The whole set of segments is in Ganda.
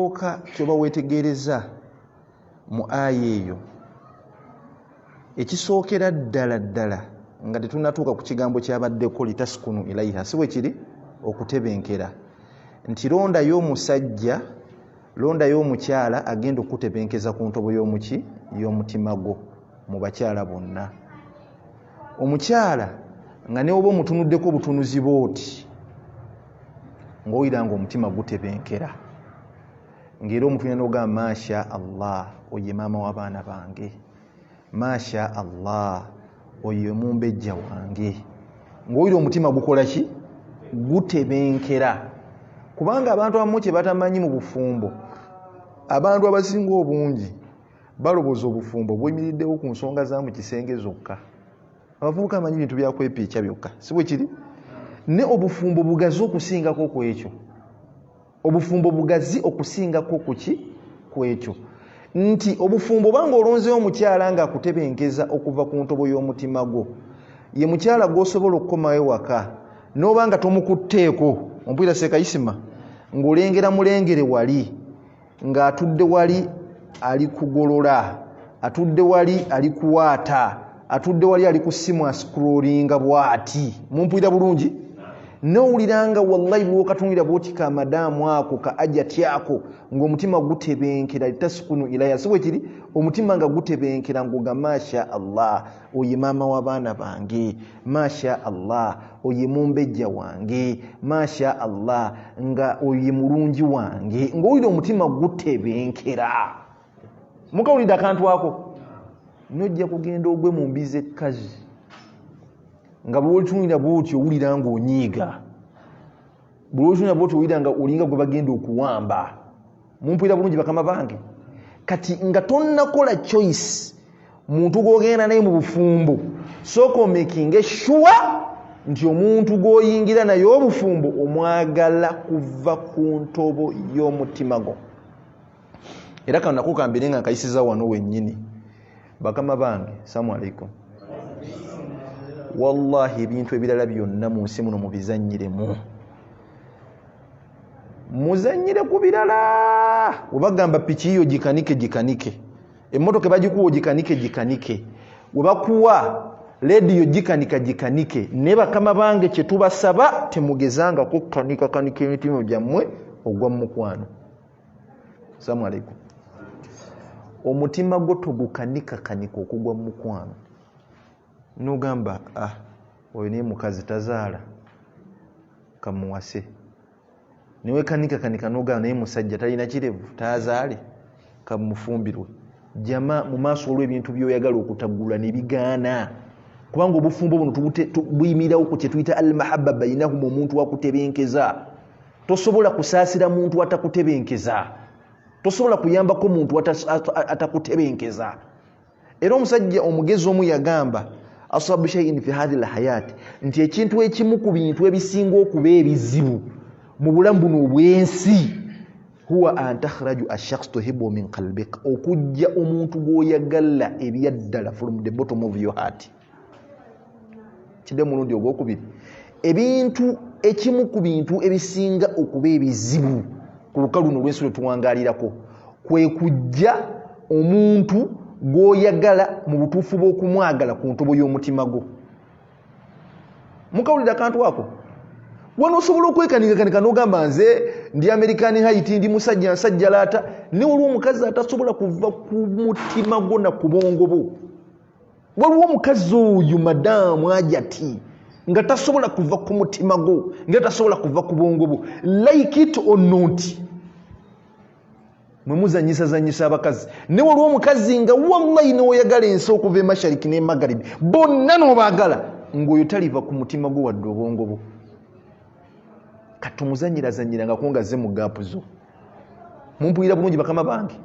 oka kyoba wetegereza mu aya eyo ekisookera ddala nga tetunatuuka ku kigambo kyabaddeko litaskunu ilaiha si bwe kiri okutebenkera nti londayo omusajja londayo omukyala agenda okutebenkeza ku ntobo y'omuki y'omutima gwo mu bakyala bonna omukyala nga ne oba omutunuddeko obutunuzi bw'oti ng'owulira ng'omutima gutebenkera ng'era omutunya n'ogamba masha Allah oye maama w'abaana bange masha Allah oye mumbejja wange ng'owulira omutima gukola ki gutebenkera kubanga abantu abamu kye batamanyi mu bufumbo abantu abasinga obungi baloboza obufumbo bwemiriddewo ku nsonga za mu kisenge zokka abavubuka amanyi bintu byakwepiikya byokka si bwe kiri ne obufumbo bugazi okusingako ku ekyo obufumbo bugazi okusingako ku ekyo nti obufumbo banga olonzeewo omukyala nga akutebenkeza okuva ku ntobo y'omutima gwo ye mukyala gw'osobola okukomawo ewaka n'oba nga tomukutteeko ompulira Sekayisima ng'olengera mulengere wali ng'atudde wali ali kugolola atudde wali ali kuwaata atudde wali ali ku ssimu ascrollinga bw'ati mumpulira bulungi n'owuliranga wallahi bw'okatungira bw'oti ka madaamu ako ka ajati ako ng'omutima gutebenkera litaskunu ilaiha si bwe kiri omutima nga gutebenkera ng'oga masha Allah oye maama w'abaana bange masha Allah oye mumbejja wange masha Allah nga oye mulungi wange ng'owulira omutima gutebenkera mukawulidde akantu ako nojja kugenda ogwe mu mbize kazi nga bw'olitunira bw'oti owulira ng'onyiiga bw'olitunira bw'oti owulira nga olinga gwe bagenda okuwamba mumpulira bulungi bakama bange kati nga tonnakola choice muntu gw'ogenda naye mu bufumbo sooka omekinge sure nti omuntu gw'oyingira naye obufumbo omwagala kuva ku ntobo y'omutima gwo era kano nako kambire nga nkayisiza wano wennyini bakama bange assalamu alaikum wallahi ebintu ebirala byonna mu nsi muno mubizanyiremu muzanyire ku birala webagamba piki iyo gikanike emmotoka bagikuwa gikanike webakuwa lediyo gikanike ne bakama bange kye tubasaba temugezangako kanika emitima gyammwe ogwa mukwano assalamu alaikum omutima gwo togukanika okugwa mukwano nogamba oyo naye mukazi tazaala kamuwase niwe kanika nogamba naye musajja talina kirevu tazaale kamufumbirwe jama mu maaso olw'ebintu byoyagala okutagula ne bigaana kubanga obufumbo buno buyimirawo ku kye tuyita almahabba bainahum omuntu wakutebenkeza tosobola kusaasira muntu atakutebenkeza tosobola kuyambako muntu atakutebenkeza era omusajja omugezi omu yagamba asabu shay'in fi hadhihi alhayat nti ekintu ekimu ku bintu ebisinga okuba ebizibu mu bulamu buno obwensi huwa an takhraju ash-shakhs tuhibbu min qalbik okujja omuntu gw'oyagala ebyaddala from the bottom of your heart kide mulundi ogwokubiri ebintu ekimu ku bintu ebisinga okuba ebizibu ku lukalu luno lw'ensi lwe tuwangalirako kwe kujja omuntu gw'oyagala mu butuufu bw'okumwagala ku ntobo y'omutima gwo mukawulira akantu ako wano osobola okwekanika n'ogamba nze ndi American height ndi musajja laata ne waliwo omukazi atasobola kuva ku mutima gwo na ku bwongo bwo waliwo omukazi oyo madaamu ajati nga tasobola kuva ku mutima gwo nga tasobola kuva ku bwongo bwo like it or not mwe muzanyisa abakazi ne waliwo omukazi nga wallahi n'oyagala ensi okuva emashariki n'emagaribi bonna n'obaagala ng'oyo taliva ku mutima gwo wadde obwongo bwo katumuzanyira nga kungaze mu gaapu zo mumpulira bulungi bakama bange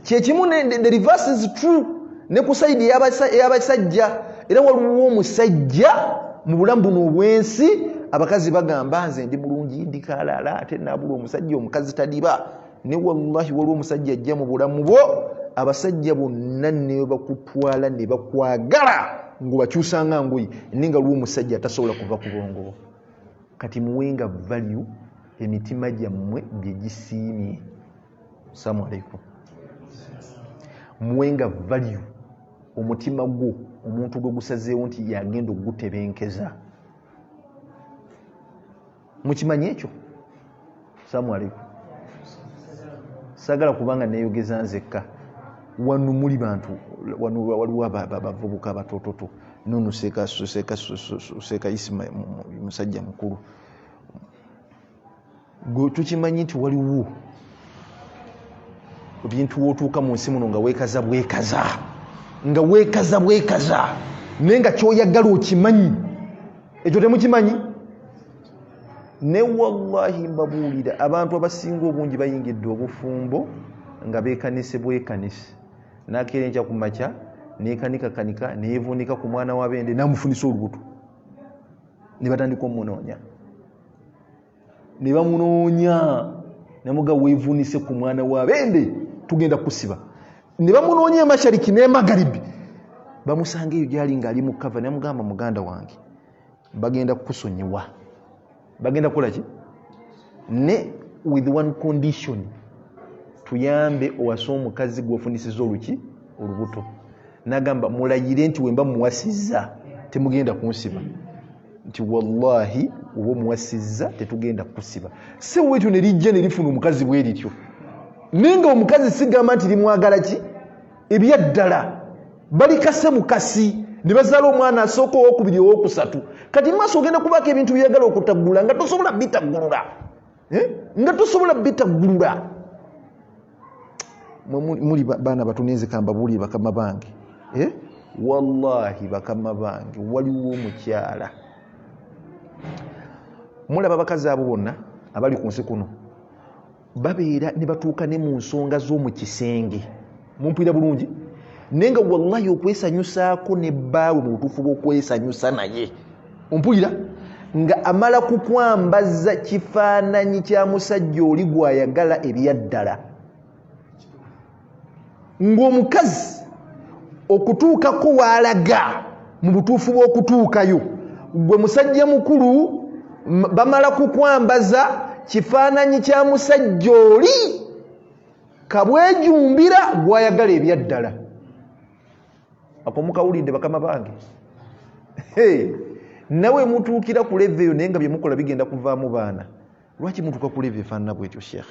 kyekimu the reverse is true ne ku saidi ey'abasajja era waliwo omusajja mu bulamu buno obwensi abakazi bagamba nze ndi bulungi ndikalaala ate nabula omusajja omukazi tadiba ne wallahi waliwo omusajja ajja mu bulamu bwo abasajja bonna ne bakutwala ne bakwagala ng'obakyusanga ngoyi ninga lwo omusajja atasobola kuva ku bwongo bwo kati muwenga value emitima gyammwe bye gisiimye Assalamu alaikum. Muwenga value omutima gwo omuntu gwe gusazeewo nti yagenda ogutebenkeza. Mukimanyi ekyo? Assalamu alaikum. Sagala kubanga neeyogeza nzekka. Wano muli bantu waliwo abavubuka abatototo Nunu Seka Isma musajja mukulu. Tukimanyi nti waliwo ebintu wootuuka mu nsi muno nga weekaza bwekaza naye nga kyoyagala okimanyi. Ekyo temukimanyi? Ne wallahi mbabuulira abantu abasinga obungi bayingidde obufumbo nga beekanise bwekanise. Nakeera enkya ku makya neekanika neyevuunika ku mwana wa Bende namufunisa olubuto. Ne batandika omunoonya. Ne bamunoonya namuga weevuunise ku mwana wa Bende tugenda kusiba. Ne bamunoonya emashariki n'emagaribi. Bamusanga eyo gyali ng'ali mu kava namugamba muganda wange bagenda kukusonyiwa. Bagenda kukola ki? Ne with one condition. Tuyambe owasa omukazi gw'ofunisiza olubuto. Nagamba mulayire nti wemba muwasizza temugenda kunsiba. Nti wallahi obo muwasizza tetugenda kusiba. Se wetu ne lijja ne lifuna omukazi bwe lityo. Nenga omukazi sigamba nti limwagala ki? Ebyaddala. Balikase mukasi ne bazaala omwana asooka owokubiri owokusatu. Kati maaso ogenda kubaako ebintu byagala okutaggula nga tosobola bitaggulula. Nga tosobola bitaggulula. Muli baana batuneze kambabuli bakama bange. Wallahi bakama bange waliwo omukyala. Mulaba bakazi abo bonna abali ku nsi kuno babeera ne batuuka ne mu nsonga z'omu kisenge. Mumpulira bulungi? Nenga wallahi okwesanyusaako ne bbaawe mu butuufu bw'okwesanyusa naye. Ompulira? Nga amala kukwambaza kifaananyi kya musajja oli gw'ayagala ebyaddala. Ng'omukazi okutuukako waalaga mu butuufu bw'okutuukayo gwe musajja mukulu bamala kukwambaza kifaananyi kya musajja oli kabwejumbira gw'ayagala ebyaddala. Ako mukawulidde bakama bange? Nawe mutuukira ku leve eyo naye nga bye mukola bigenda kuvaamu baana. Lwaki mutuuka ku leve efaanana bwetyo Sheikh?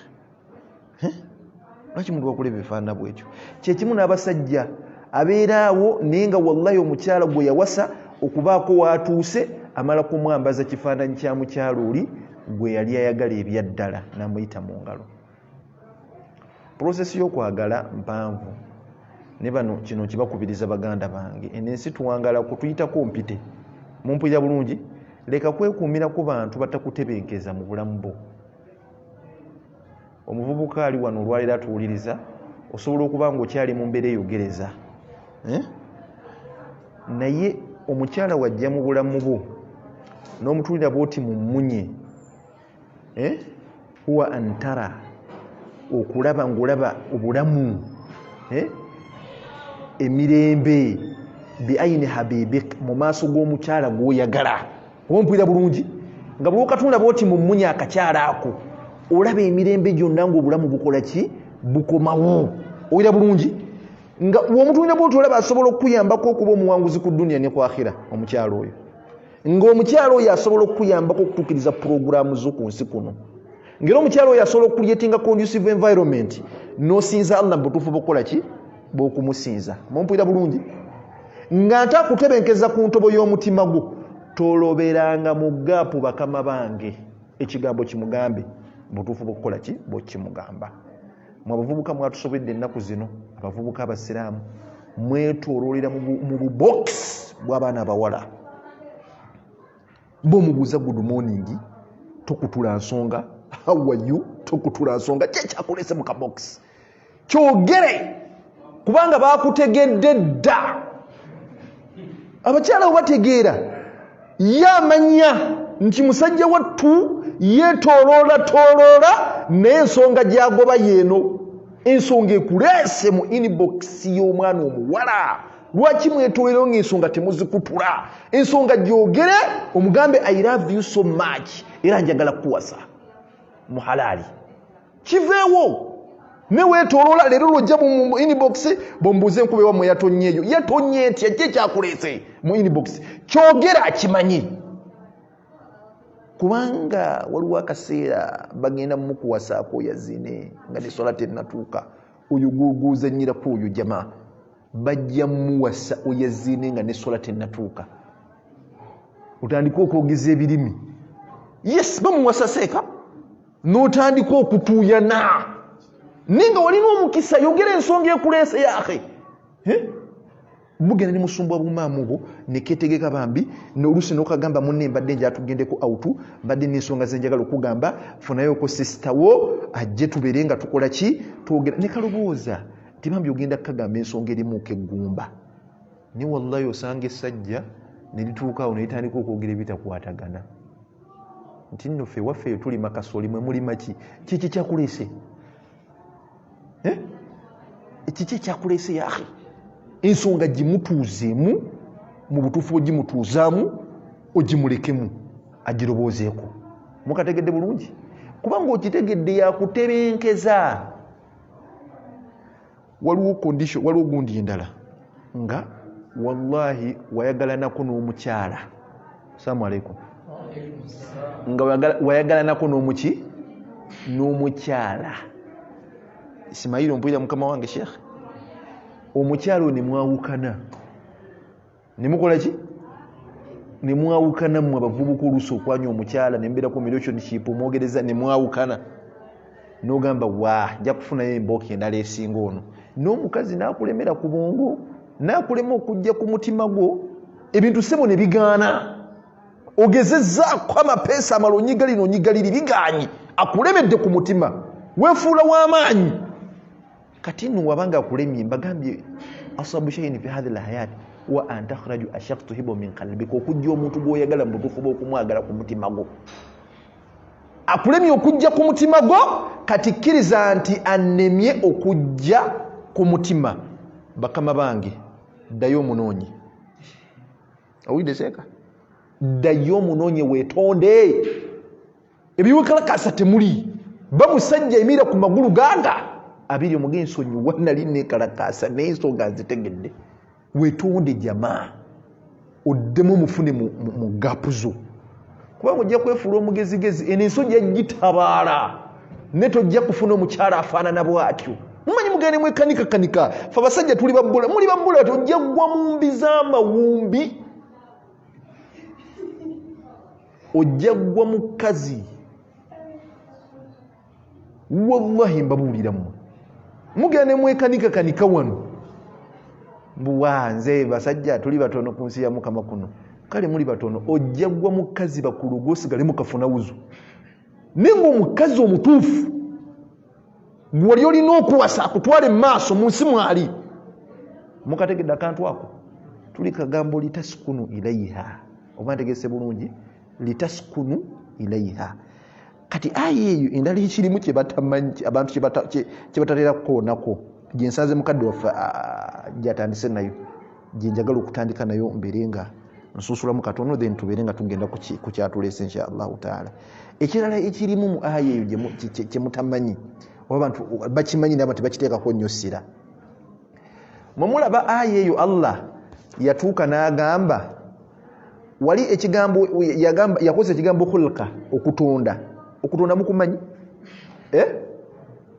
Lwaki mutuuka ku leve efaanana bwetyo? Kyekimu n'abasajja abeeraawo naye nga wallahi omukyala gwe yawasa okubaako waatuuse amala kumwambaza kifaananyi kya mukyala oli gwe yali ayagala ebyaddala n'amuyita mu ngalo. Prosesi y'okwagala mpanvu. Ne bano kino kibakubiriza baganda bange. Enensi tuwangala kutuyitako mpite. Mumpulira bulungi? Leka kwekuumira ku bantu batakutebenkeza mu bulamu bwo. Omuvubuka ali wano olwalira atuwuliriza osobola okuba ng'okyali mu mbeera eyogereza. Naye omukyala wajja mu bulamu bwo n'omutulira bw'oti mummunye. Huwa antara okulaba ng'olaba obulamu emirembe biayini habibik mu maaso g'omukyala gw'oyagala. Oba mpulira bulungi? Nga bwe okatunula bw'oti mummunye akakyala ako olaba emirembe gyonna ng'obulamu bukola ki? Bukomawo. Owulira bulungi? Nga w'omutulira bw'oti olaba asobola okukuyambako okuba omuwanguzi ku dduniya ne ku akhira omukyala oyo. Ng'omukyala oyo asobola okukuyambako okutuukiriza puroguraamu zo ku nsi kuno. Ng'era omukyala oyo asobola okucreatinga conducive environment n'osinza Allah mu butuufu bw'okukola ki? Bw'okumusinza. Mumpulira bulungi? Nga nta kutebenkeza ku ntobo y'omutima gwo toloberanga mu gaapu bakama bange ekigambo kimugambe butuufu bw'okukola ki? Bw'okimugamba. Mu abavubuka mwatusobedde ennaku zino abavubuka abasiraamu mwetooloolera mu bubokisi bw'abaana abawala. Bw'omubuuza good morning tokutula nsonga, how are you tokutula nsonga, kye kyakulese mu kabokisi kyogere kubanga baakutegedde dda. Abakyala bategeera yamanya nti musajja wattu yeetooloola naye ensonga gy'agoba yeeno. Ensonga ekuleese mu inbox y'omwana omuwala. Lwaki mwetoolera ng'ensonga temuzikutula? Ensonga gyogere omugambe I love you so much era njagala kuwasa mu halaali. Kiveewo ne weetoloola leero lwojja mu inbox bombuuze enkube wamwe yatonye eyo yatonye ntya kye kyakuleese mu inbox kyogera akimanyi kubanga waliwo akaseera bagenda mukuwasaako yazine nga ne sola tennatuuka oyo guuzanyirako oyo jamaa bajja muwasa oyazine nga ne sola tennatuuka otandika okwogeza ebirimi yes bamuwasa seeka n'otandika okutuuyana ninga walina omukisa yogera ensonga ekuleese yaake mugenda ne musumbwa bumaamu bwo neketegeka bambi n'oluusi n'okagamba munne mbadde njatugendeko autu mbadde n'ensonga zenjagala okugamba funayoko sisitawo ajje tubeere nga tukola ki twogera ne kalobooza nti bambi ogenda kukagamba ensonga erimuuka eggumba ne wallahi osanga essajja ne lituukaawo ne litandika okwogera ebitakwatagana nti nno ffe waffe eyo tuli makasoli mwe mulima ki kiki kyakuleese kiki kyakuleese yaakhe ensonga gimutuuzeemu mu butuufu ogimutuuzaamu ogimulekemu agiroboozeeko mukategedde bulungi kubanga okitegedde yakutebenkeza waliwo condition waliwo gundi endala nga wallahi wayagalanako n'omukyala assalamu alaikum nga wayagalanako n'omuki n'omukyala Ismail mpulira mukama wange Sheikh omukyalo ne mwawukana ne mukola ki ne mwawukana mu abavubuka oluusi okwanya omukyala ne mbeera ku relationship omwogereza ne mwawukana n'ogamba wa nja kufunayo embooka endala esinga ono n'omukazi n'akulemera ku bwongo n'akulema okujja ku mutima gwo ebintu ssebo ne bigaana ogezezzaako amapeesa amala onyigaliri bigaanyi akulemedde ku mutima weefuula w'amaanyi kati nno wabanga akulemye mbagambye asabu shay'in fi hadhihi alhayat wa an takhraju ashaq tuhibu min qalbika okujja omuntu gw'oyagala mu butuufu bw'okumwagala ku mutima gwo akulemye okujja ku mutima gwo kati kkiriza nti annemye okujja ku mutima bakama bange ddayo omunoonye owulidde seeka ddayo omunoonye weetonde ebiwekalakasa temuli bamusajja emira ku magulu ganga abiri omugensonyiwa nali nekalakasa n'ensonga nzitegedde weetonde jamaa oddemu omufune mu gapu zo kubanga ojja kwefuula omugezigezi eno ensonyi yagitabaala ne tojja kufuna omukyala afaanana bw'atyo mumanyi mugende mwekanikakanika fe abasajja tuli babbula muli babbula tojja gwa mu mbi z'amawumbi ojja gwa mukazi wallahi mbabuuliramu mugende mwekanikakanika wano mbuwanze basajja tuli batono ku nsi ya mukama kuno kale muli batono ojja gwa mukazi bakulu gwosigale mukafuna wuzu ninga omukazi omutuufu gwali olina okuwasa akutwale mu maaso mu nsi mwali mukategedde akantu ako tuli kagambo litasikunu ilaiha oba ntegese bulungi litasikunu ilaiha kati aya eyo endala ekirimu kyebatamanyi abantu kyebatalera kukoonako gyensanze mukadde waffe gyatandise nayo gyenjagala okutandika nayo mbeere nga nsusulamu katono then tubeere nga tugenda ku kyatuleese insha allahu taala ekirala ekirimu mu aya eyo kyemutamanyi oba abantu bakimanyi naye abantu bakiteekako nnyo ssira mwemulaba aya eyo Allah yatuuka n'agamba wali ekigambo yakozesa ekigambo khulqa okutonda mukumanyi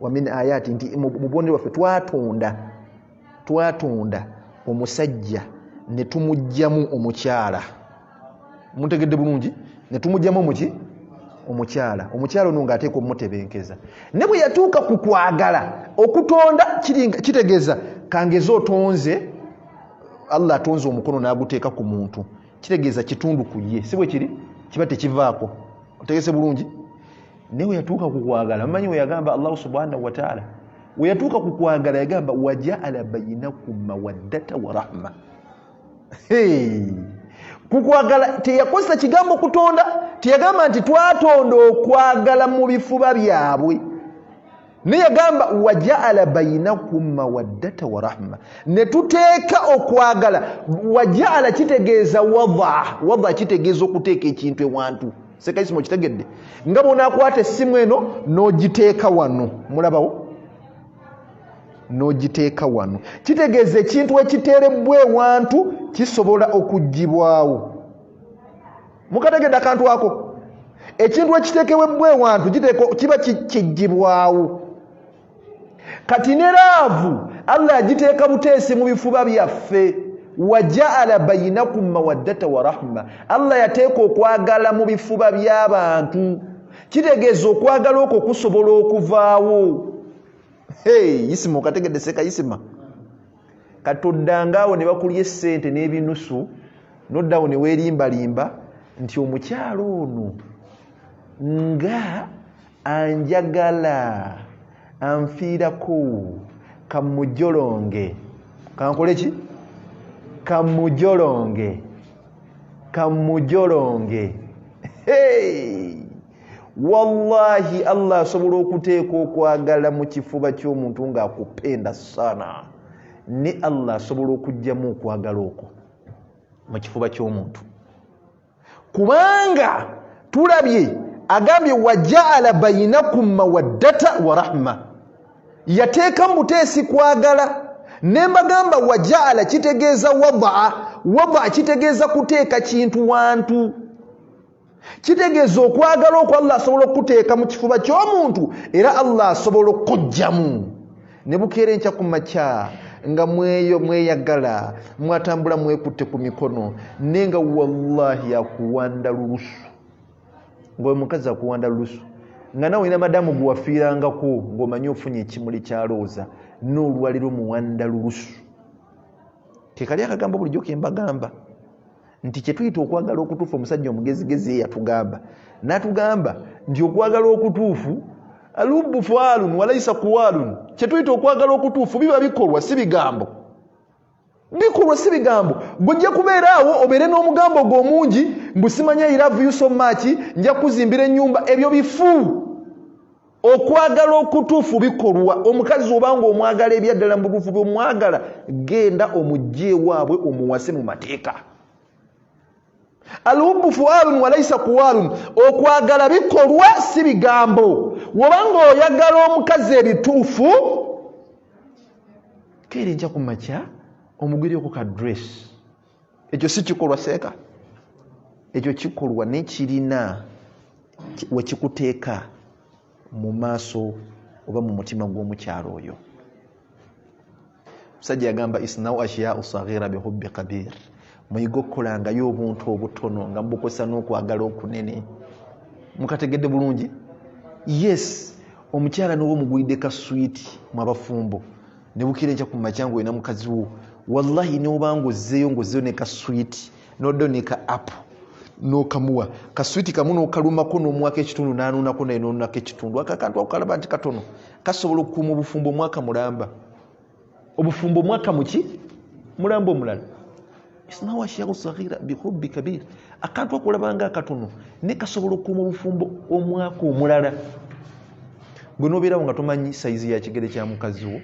wa min ayati nti mu bubonero bwaffe twatonda omusajja ne tumugjamu omukyala muntegedde bulungi ne tumugjamu omukyala ono ng'ateeka omutebenkeza ne bwe yatuuka ku kwagala okutonda kitegeeza kangeza otonze Allah atonze omukono n'aguteeka ku muntu kitegeeza kitundu ku ye si bwe kiri kiba tekivaako otegese bulungi ne we yatuuka ku kwagala mumanyi we yagamba Allah subhanahu wa ta'ala we yatuuka ku kwagala yagamba wajaala bainakum mawaddata wa rahma ku kwagala teyakozesa kigambo kutonda teyagamba nti twatonda okwagala mu bifuba byabwe ne yagamba wajaala bainakum mawaddata wa rahma ne tuteeka okwagala wajaala kitegeeza wadha kitegeeza okuteeka ekintu ewantu sekaisimo kitegedde nga bonakwata essimu eno n'ogiteeka wano mulabawo n'ogiteeka wano kitegeeza ekintu ekiteerebbwa ewantu kisobola okuggibwawo mukategedde akantu ako ekintu ekiteekebwa ewantu kiba kiggibwawo kati ne laavu Allah agiteeka buteesi mu bifuba byaffe wajaala bainakum mawaddata wa rahma Allah yateeka okwagala mu bifuba by'abantu kitegeeza okwagala okwo kusobola okuvaawo Isima okategedde seka Isima katoddangaawo ne bakulya essente n'ebinusu noddawo ne weerimbalimba nti omukyalo ono nga anjagala anfiirako kamujolonge kankole ki kamujolonge wallahi Allah asobola okuteeka okwagala mu kifuba ky'omuntu ng'akupenda sana ne Allah asobola okugyamu okwagala okwo mu kifuba ky'omuntu kubanga tulabye agambye wajaala bainakum mawaddata wa rahma yateeka mu buteesi kwagala ne mbagamba wajaala kitegeeza wadaa kitegeeza kuteeka kintu wantu kitegeeza okwagala okwo Allah asobola okuteeka mu kifuba ky'omuntu era Allah asobola okujjamu ne bukeera enkya ku makya nga mweyagala mwatambula mwekutte ku mikono nenga wallahi akuwanda lulusu ngoye mukazi akuwanda lulusu nga nawe ina madamu guwafiirangako ng'omanyi ofunye ekimuli kya looza n'olwaliro muwanda lulusu tekali akagambo bulijjo ke mbagamba nti kye tuyita okwagala okutuufu omusajja omugezigezi yatugamba n'atugamba nti okwagala okutuufu alubbu faalun walayisa kuwaalun kye tuyita okwagala okutuufu biba bikolwa si bigambo gojja kubeera awo obeere n'omugambo gw'omungi mbusimanya I love you so much nja kuzimbira ennyumba ebyo bifu okwagala okutuufu bikolwa omukazi obanga omwagala ebyaddala mu butuufu by'omwagala genda omujje ewaabwe omuwase mu mateeka alubbu fualun walayisa kuwalun okwagala bikolwa si bigambo wobanga oyagala omukazi ebituufu kere nja ku makya omugwiryeko ka dress ekyo si kikolwa seeka ekyo kikolwa nekirina wekikuteeka mu maaso oba mu mutima gw'omukyalo oyo musajja yagamba isnau ashyau saghira bihubbi kabir muyiga okukolangayo obuntu obutono nga mubukozesa n'okwagala okunene mukategedde bulungi yes omukyala n'oba omugwidde ka swiiti mu abafumbo ne bukira enkya ku makyango olina mukazi wo wallahi n'obanga ozzeeyo ng'ozzeeyo ne ka swiiti n'oddo ne ka apu n'okamuwa ka swiiti kamu n'okalumako n'omuwako ekitundu n'anuunako naye n'onuunako ekitundu akakantu akalaba nti katono kasobola okukuuma obufumbo omwaka mulamba obufumbo omwaka muki mulamba omulala isnau ashyau saghira bihubbi kabir akantu akulabanga akatono ne kasobola okukuuma obufumbo omwaka omulala gwe n'obeerawo nga tomanyi sayizi ya kigere kya mukazi wo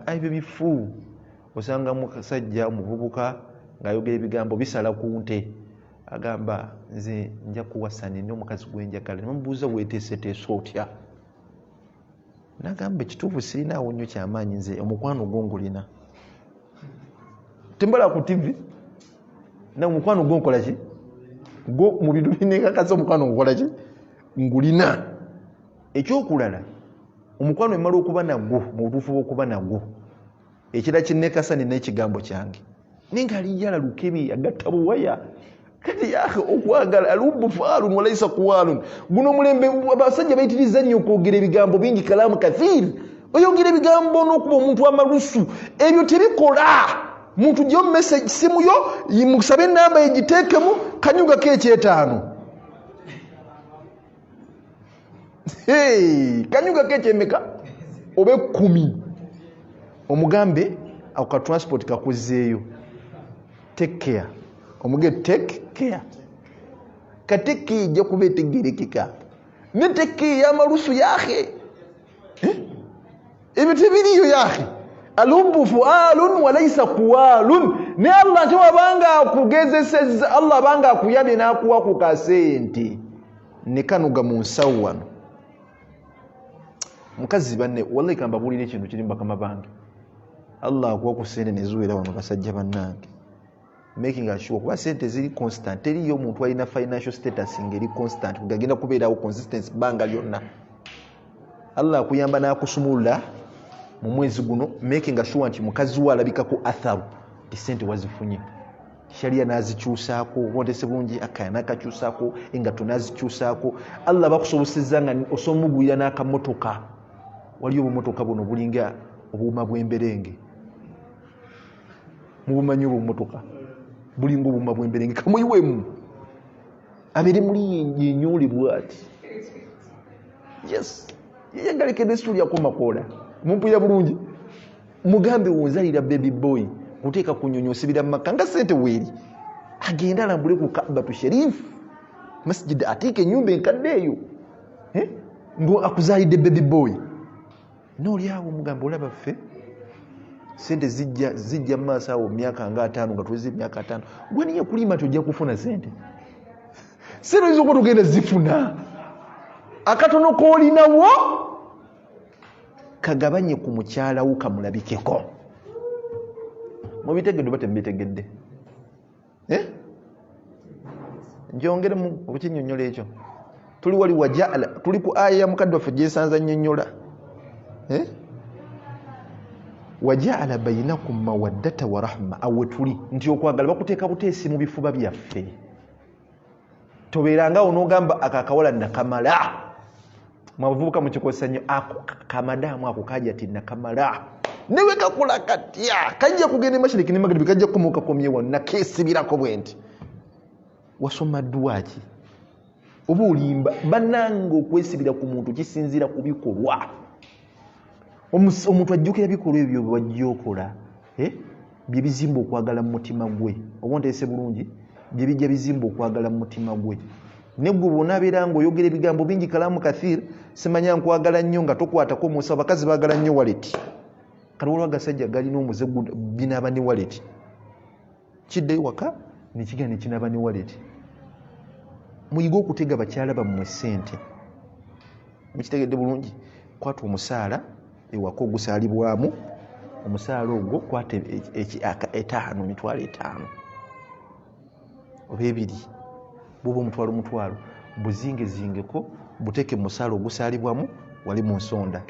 ebyo bifu osanga musajja omuvubuka ng'ayogera ebigambo bisala ku nte agamba nze nja kuwasa nina omukazi gwenjagala nemubuuza weeteeseteese otya nagamba ekituufu sirinaawo nnyo kyamaanyi nze omukwano gwo ngulina tembala ku TV na omukwano gwo nkola ki gwo mu bintu binekakaza omukwano nkola ki ngulina ekyokulala omukwano emala okuba nagwo mu butuufu bw'okuba nagwo ekira kinnekasa nina ekigambo kyange ninga alijala lukebi agatta buwaya kati yahe okwagala alubbu faalun walayisa kuwaalun guno mulembe abasajja bayitiriza nnyo okwogera ebigambo bingi kalaamu kathiri oyogera ebigambo n'okuba omuntu amalusu ebyo tebikola muntu gyo message simu yo yimusabe namba egiteekemu kanyuga kekyetaano kanyuga kekyemeka obe 10 omugambe ako ka transport kakuzeeyo take care omuge take care kateki ijja kuba etegerekeka ne take y'amalusu yahe ebyo tebiriyo yahe alubbu fualun walayisa kuwalun ne Allah nti wabanga akugezesezza Allah abanga akuyabye n'akuwa ku kasente ne kanuga mu nsawo wano mukazi banne wallahi kamba bulire ekintu kiri mbakama bange Allah akuwa ku sente neziwera wano basajja bannange making sure kuba sente ziri constant teriyo omuntu alina financial status ngeri constant kugagenda kubeerawo consistency banga lyonna Allah akuyamba n'akusumulula mu mwezi guno making sure nti mukazi we alabika ku atharu ti sente wazifunye sharia nazikyusaako wotese bulungi akaya nakakyusaako engato nazikyusaako Allah bakusobosezza nga osomugwira n'akamotoka waliyo obumotoka buno bulinga obuuma bw'emberenge mubumanyi obumotoka bulinga obuuma bw'emberenge kamuyiwemu abiri muli yenyole bwati yes yeyagalekedde situli yakomakola mumpulira bulungi mugambe wonzalira baby boy kuteeka kunyonyosibira mu maka nga sente weeri agenda alambule ku Kaabatu Sharif masjid atiike ennyumba enkadde eyo ngo akuzaalidde baby boy n'olyawo mugambe olaba ffe sente zijja mu maaso awo myaka nga 5 nga tuweze myaka 5 gwe niye kulima tojja kufuna sente sente oyinza tugenda zifuna akatono koolinawo kagabanye ku mukyala wo kamulabikeko mubitegedde bate mubitegedde njongeremu okukinyonnyola ekyo tuli wali wajaala tuli ku aya ya mukadde waffe gyesanza nnyonnyola wajaala bainakum mawaddata wa rahma awe tuli nti okwagala bakuteeka buteesi mu bifuba byaffe tobeerangawo n'ogamba akakawala nakamala mwavubuka mukikozesa nnyo ako kamadaamu ako kajja ti nakamala newe kakula katya kajja kugenda emashiriki nemagribi kajja kukomoka komye wano nakeesibirako bwe nti wasoma dduwaki oba olimba bannange okwesibira ku muntu kisinziira ku bikolwa omuntu ajjukira bikolwa ebyo bwajja okola bye bizimba okwagala mu mutima gwe oba nteese bulungi bye bijja bizimba okwagala mu mutima gwe negwe bw'onaabeera ng'oyogera ebigambo bingi kalaamu kathir simanya nkwagala nnyo nga tokwatako omusa abakazi baagala nnyo waleti kati waliwo agasajja galina omuze binaaba ne waleti kiddayo waka nekiga nekinaaba ne waleti muyige okutega bakyala bammwe ssente mukitegedde bulungi kwata omusaala ewaka ogusaalibwamu omusaala ogwo kwata 5 emitwalo 5 oba 2 buba omutwalo buzingezingeko buteeke mu musaala ogusaalibwamu wali mu nsonda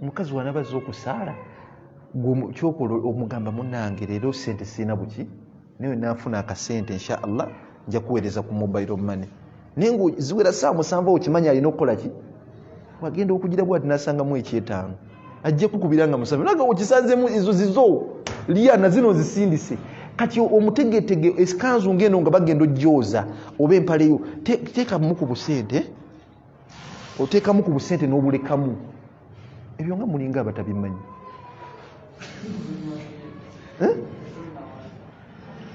omukazi wanabazza okusaala kyokola omugamba munange leero sente sirina buki naye naafuna akasente insha allah nja kuweereza ku mobile money naye ngaziwera saa 7 okimanya alina okukola ki wagenda okugira bwati nasangamu 5 ajja kukubira nga 7 naga okisanzemu izo zizo liana zino zisindise kati omutegetege esikanzu ngeno nga bagenda ojjoza oba empaleyo teekamu ku busente oteekamu ku busente n'obulekamu ebyo nga mulinga abatabimanyi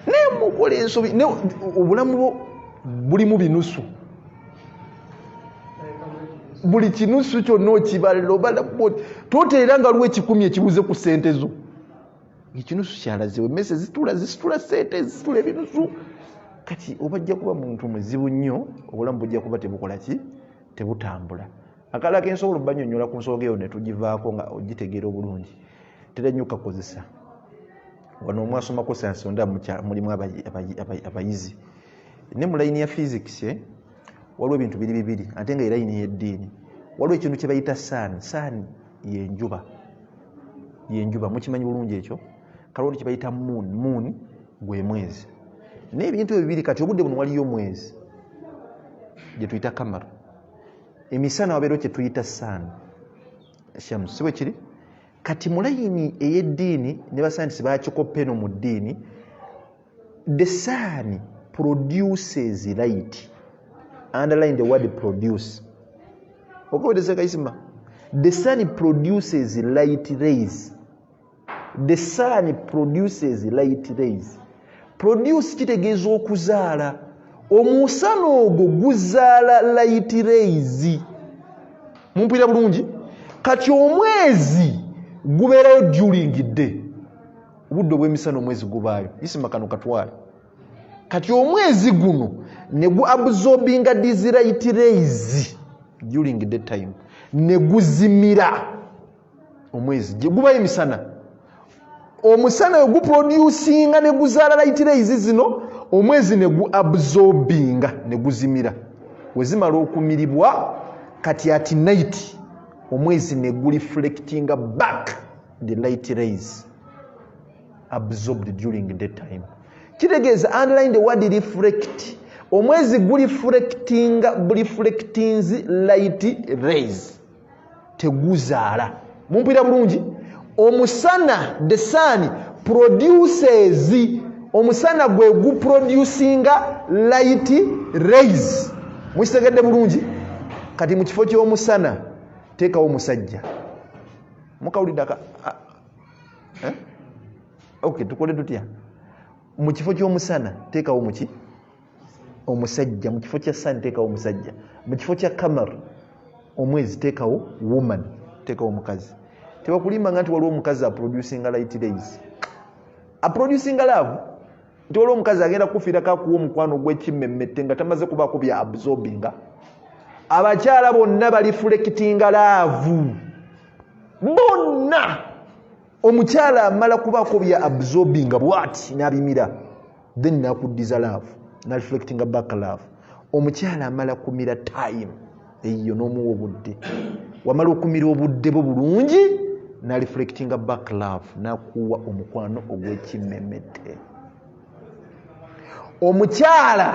naye mukola ensobi obulamu bwo bulimu binusu buli kinusu kyonna okibalira obala toteera nga lwa 10 ekibuze ku sente zo ekinusu kyalazewe emmese zisitula sente zisitula ebinusu kati obajja kuba muntu muzibu nnyo obulamu bujja kuba tebukola ki tebutambula akala kensobola banyonyola ku nsonga eyo ne tugivaako nga ogitegeera obulungi terannyo kakozesa wano omwasomako sayansi onda mulimu abayizi ne mu layini ya physics waliwo ebintu bibiri ate nga elayini y'eddiini waliwo ekintu kye bayita saani yenjuba mukimanyi bulungi ekyo kaliwo kye bayita moon gwe mwezi n'ebintu ebyo bibiri kati obudde buno waliyo omwezi gye tuyita kamara emisana wabeerawo kye tuyita saani shams si bwe kiri kati mu layini ey'eddiini ne basayantisi bakikopa eno mu ddiini the sun produces light. Underline the word produce. Okowereza kaisima. The sun produces light rays. The sun produces light rays. Produce kitegeeza okuzaala. Omusana ogwo guzaala light rays. Mumpulira bulungi? Kati omwezi gubeerayo during day. Obudde bw'emisana omwezi gubaayo. Isima kano katwale. Kati omwezi guno ne gu absorbinga these light rays during daytime ne guzimira omwezi gye gubayo emisana omusana guproducinga ne guzaala light rays zino omwezi ne gu absorbinga ne guzimira wezimala okumiribwa kati at night omwezi ne gu reflectinga back the light rays absorbed during daytime kitegeeza underline the word reflect omwezi gu reflectings light rays teguzaala mumpira bulungi omusana the sun produces omusana gwe gu producinga light rays mwitegedde bulungi kati mu kifo ky'omusana teekawo omusajja mukawulidde okay tukole tutya mu kifo ky'omusana teekawo muki omusajja mu kifo kya sun teekawo omusajja mu kifo kya kamar omwezi teekawo woman teekawo omukazi tebakulimbanga nti waliwo omukazi aproducinga light rays aproducinga love nti waliwo omukazi agenda kufiira kakuwa omukwano gw'ekimmemmette nga tamaze kubaako bya absorbinga abakyala bonna baliflectinga love bonna omukyala amala kubaako bya absorbinga bwati n'abimira then nakuddiza love na reflectinga back love omukyala amala kumira time eyo n'omuwa obudde wamala okumira obudde bwo bulungi na reflectinga back love nakuwa omukwano ogw'ekimmemmette omukyala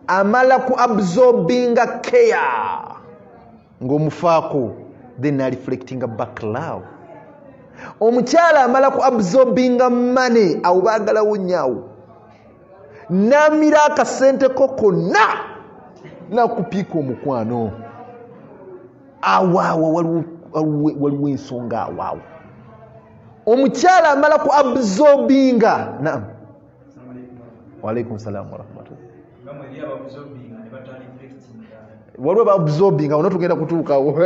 amala ku absorbinga care ng'omufaako then na reflectinga back love omukyala amala ku absorbinga money awo baagalawo nnyawo namira akasente ko konna nakupiika omukwano awaawo waliwo ensonga awaawo omukyala amala ku absorbinga naam waalaikum salaam warahmatullah waliwo absorbinga ono tugenda kutuukawo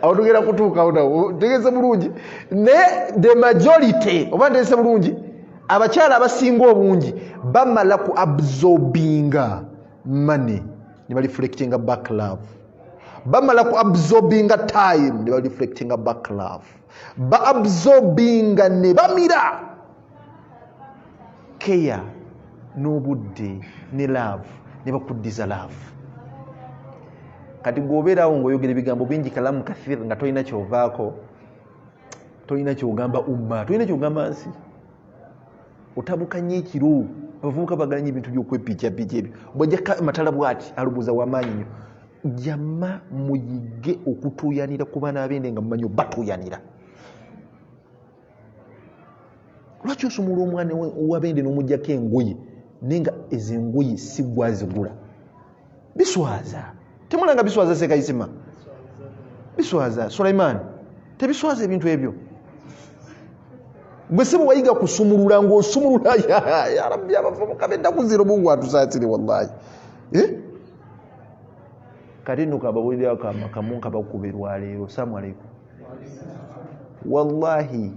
awo tugenda kutuukawo nawo tegeze bulungi ne the majority oba ntegeze bulungi abakyala abasinga obungi bamala ku absorbinga money ne baliflectinga back love bamala ku absorbinga time ne baliflectinga back love ba absorbinga ne bamira care n'obudde ne love ne bakuddiza love kati gwobeerawo ng'oyogera ebigambo bingi kalamu kathir nga tolina kyovaako tolina kyogamba umma tolina kyogamba nsi otabuka nnyo ekiro abavubuka bagalanya ebintu by'okwepiikyapikya ebyo bwajja matala bwati alubuza wamaanyi nnyo jama muyige okutuuyanira ku baana abende nga mumanyi batuuyanira lwaki osumula omwana owabende n'omugjako engoye naye nga ezo engoye si gwazigula biswaza temulanga biswaza sekayisima biswaza Sulaiman tebiswaza ebintu ebyo gwe sebo wayiga kusumulula ng'osumulula ya rabbi abavubuka benda kuzira Mungu atusaasire wallahi kati nno kababulira kamunka bakuberwa leero salamu alaykum wallahi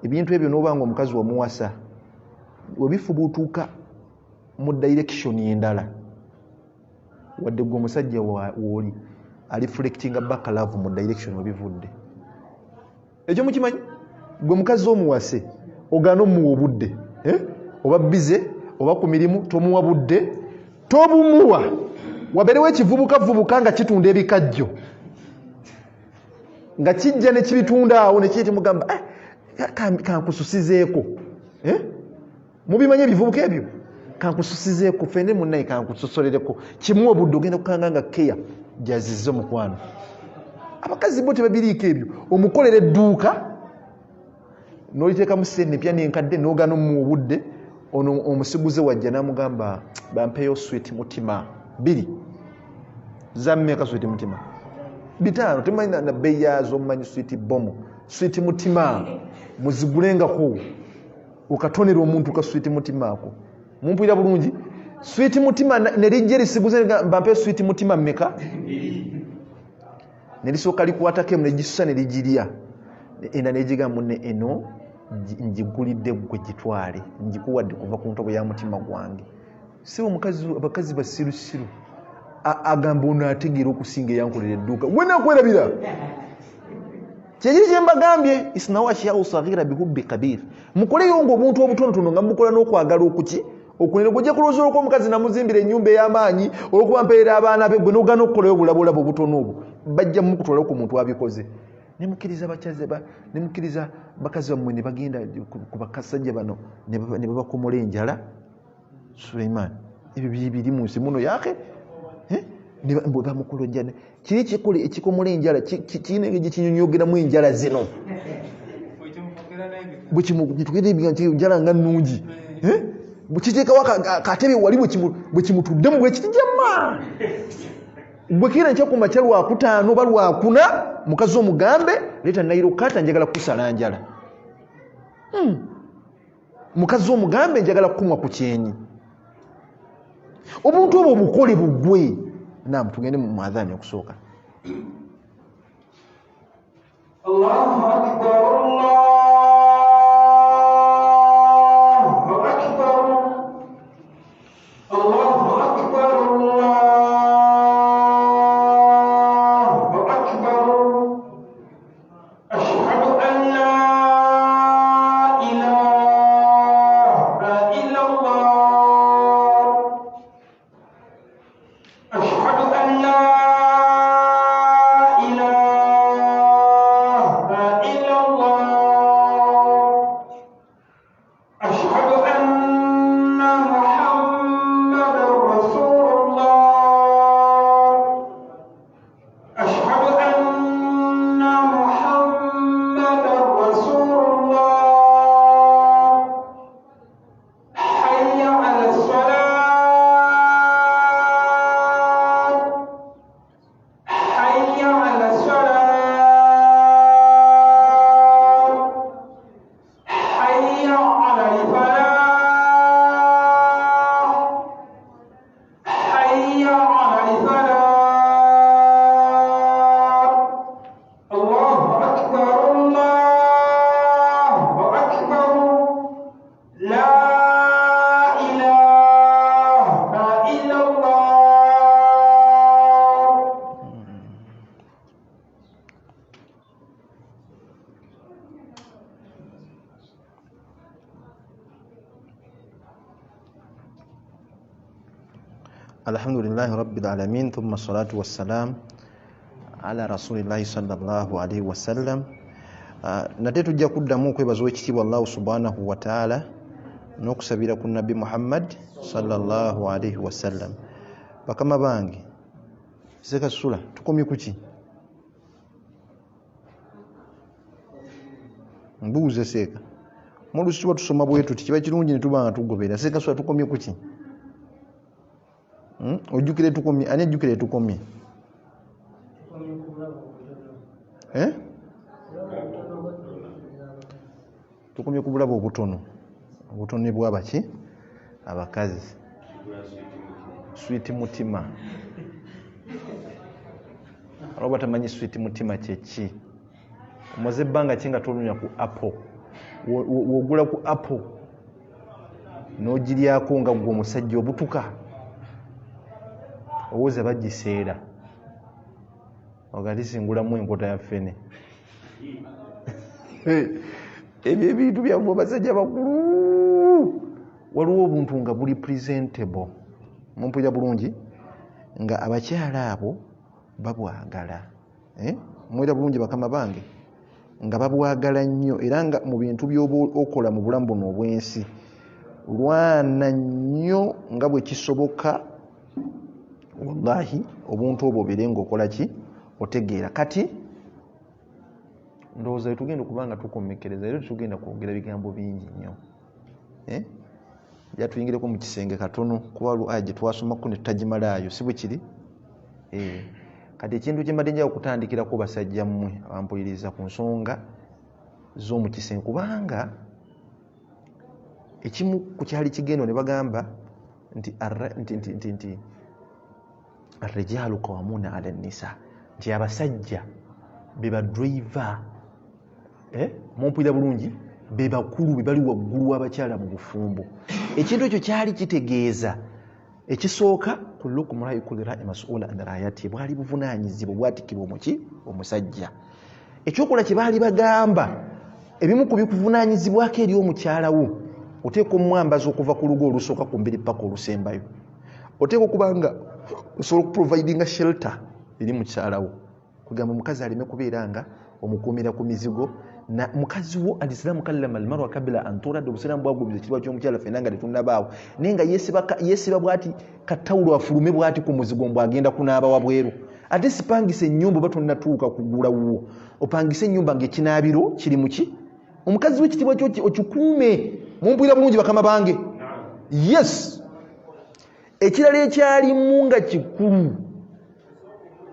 ebintu ebyo n'obanga omukazi wamuwasa webifubutuuka mu direction endala wadde gwe omusajja wooli aliflectinga back love mu direction webivudde ekyo mukimanyi gwe mukazi omuwase ogaana omuwa obudde oba bize oba ku mirimu tomuwa budde tobumuwa waberewo ekivubukavubuka nga kitunda ebikajjo nga kijja ne kibitunda awo ne kiyita mugamba kankususizeeko mubimanyi ebivubuka ebyo kankususizeeko fende munnaye kankusosolereko kimuwa obudde ogenda kukanga nga keya jazizza omukwano abakazi bo tebabiriiko ebyo omukolera edduuka n'oliteekamu sente pya nenkadde n'ogaana omuwa obudde ono omusiguze wajja n'amugamba bampeeyo sweet mutima 2 zammeka sweet mutima 5 temanyi na bbeeyi yaazo omumanyi sweet bomu sweet mutima muzigulengako okatonera omuntu ka sweet mutima ako mumpulira bulungi sweet mutima nelijja lisiguze bampeeyo sweet mutima mmeka nelisooka likwatako emu negisusa neligirya ena negigamba munne eno njigulidde gwe gitwale njikuwadde kuva ku ntobo ya mutima gwange sibo abakazi basirusiru agamba ono ategeera okusinga eyankolera edduuka gwe nakwerabira kyekiri kyembagambye isnawashyahu saghira bihubbi kabir mukoleyo ngaobuntu obutonotono nga mubukola n'okwagala okuki okunene gojja kulowooza olwokuba omukazi namuzimbira ennyumba ey'amaanyi olwokuba mpeerera abaana be gwe n'ogaana okukolayo obulabolabo obutono obwo bajja mukutwalayo ku muntu abikoze nemukkiriza nemukkiriza bakazi bammwe ne bagenda ku bakasajja bano ne babakomola enjala Suleiman ebyo biri mu nsi muno yake bamukolojja kiri kikole ekikomola enjala kirina engeri gyekinyonyogeramu enjala zino enjala nga nnungi bukiteekawo akatebe wali bwe kimutuddemu bwekitijamma gwe kira nkyakuma kya lwakutaano oba lwakuna mukazi omugambe leeta nairokata njagala kusala njala mukazi omugambe njagala kukumwa ku kyenyi obuntu obwo bukole bugwe naam tugende mu adhaani okusooka Allahu akbar Alhamdulillahi rabbil alamin thumma salatu wassalam ala rasulillahi sallallahu alaihi wasallam. Nate tujja kuddamu okwebaza owekitiibwa Allah subhanahu wa ta'ala n'okusabira ku Nabbi Muhammad sallallahu alaihi wasallam. Bakama bange Seka Sula tukomye kuki? Mbuuze Seka. Mulusi tuba tusoma bwetu kiba kirungi ne tuba nga tugobera. Seka Sula tukomye kuki? Ojjukire tukomye, ani ajjukire tukomye? Tukomye ku bulabo obutono. Obutono bw'abaki? Abakazi. Sweet mutima. Aloba tamanyi sweet mutima kyeki. Omaze ebbanga ki nga tolunya ku apple. Wogula ku apple. N'ogiryako nga gwe omusajja obutuka. Owooza bagiseera. Ogalisingulamu enkota ya ffene. Ebyo ebintu byammwe abasajja bakulu. Waliwo obuntu nga buli presentable. Mumpulira bulungi nga abakyala abo babwagala. Mwera bulungi bakama bange nga babwagala nnyo era nga mu bintu by'oba okola mu bulamu buno obw'ensi lwana nnyo nga bwe kisoboka wallahi obuntu obwo bere ng'okola ki otegeera. Kati ndowooza tugenda okubanga tukomekkereza era tugenda kwogera bigambo bingi nnyo. Ja tuyingireko mu kisenge katono kuba luaya gye twasomako ne tutagimalayo si bwe kiri. Kati ekintu kye mbadde njagala okutandikirako basajja mmwe abampuliriza ku nsonga z'omu kisenge kubanga ekimu ku kyali kigendo ne bagamba nti arrijalu qawwamuna ala nnisa, nti abasajja be badriver, mumpulira bulungi, be bakulu be bali waggulu w'abakyala mu bufumbo. Ekintu ekyo kyali kitegeeza ekisooka kullukum ra'i kulli ra'i mas'ula an ra'ayati bwali buvunaanyizibwa bwatikibwa omuki omusajja ekyokola kye baali bagamba ebimu ku bikuvunaanyizibwako eri omukyalawo oteeka omwambaza okuva ku lugo olusooka ku mbiri paka olusembayo oteeka okubanga osobola okuprovidinga shelter eri mukyalawo kugamba omukazi aleme kubeera nga omukuumira ku mizigo na mukazi wo alislamu kallama almarwa kabla an turad obusiramu bwagubiza ekirwa ky'omukyala fenna nga tetunnabaawo naye nga yeesiba bwati katawulo afulume bwati ku muzigo mbw agenda kunaaba wabweru ate sipangisa ennyumba oba tonnatuuka kugula wuwo opangisa ennyumba ngaekinaabiro kiri muki omukazi w'ekitibwa kyo okikuume mumpulira bulungi bakama bange yes ekirala ekyalimu nga kikulu